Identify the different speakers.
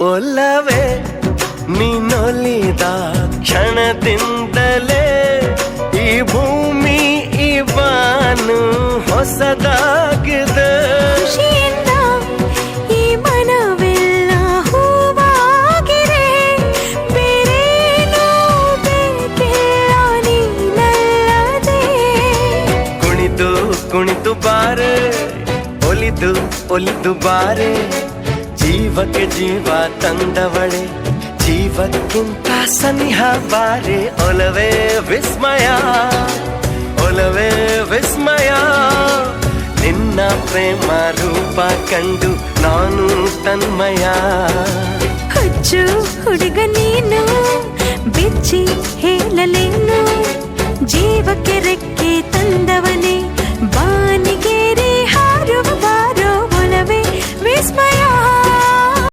Speaker 1: ಒಲವೇ ನೀನೊಲಿದ ಕ್ಷಣದಿಂದಲೇ ಈ ಭೂಮಿ ಈ ಬಾನು ಹೊಸದಾಗಿದೆ.
Speaker 2: ಖುಷಿಯಿಂದ ಈ ಮನವೆಲ್ಲ ಹೂವಾಗಿದೆ. ಬೇರೇನೂ ಬೇಕಿಲ್ಲ ನೀನಲ್ಲದೆ.
Speaker 1: ಕುಣಿದು ಕುಣಿದು ಬಾರೆ, ಒಲಿದು ಒಲಿದು ಬಾರೆ, ಜೀವಕ್ಕೆ ಜೀವ ತಂದವಳೆ, ಜೀವಕ್ಕಿಂತ ಸನಿಹ ಬಾರೆ. ಒಲವೇ ವಿಸ್ಮಯ, ಒಲವೇ ವಿಸ್ಮಯ, ನಿನ್ನ ಪ್ರೇಮ ರೂಪ ಕಂಡು ನಾನು ತನ್ಮಯ.
Speaker 2: ಹುಚ್ಚು ಹುಡುಗ ನೀನು, ಬಿಚ್ಚಿ ಹೇಳಲೇನು, ಜೀವಕ್ಕೆ ರೆಕ್ಕೆ ತಂದವನೇ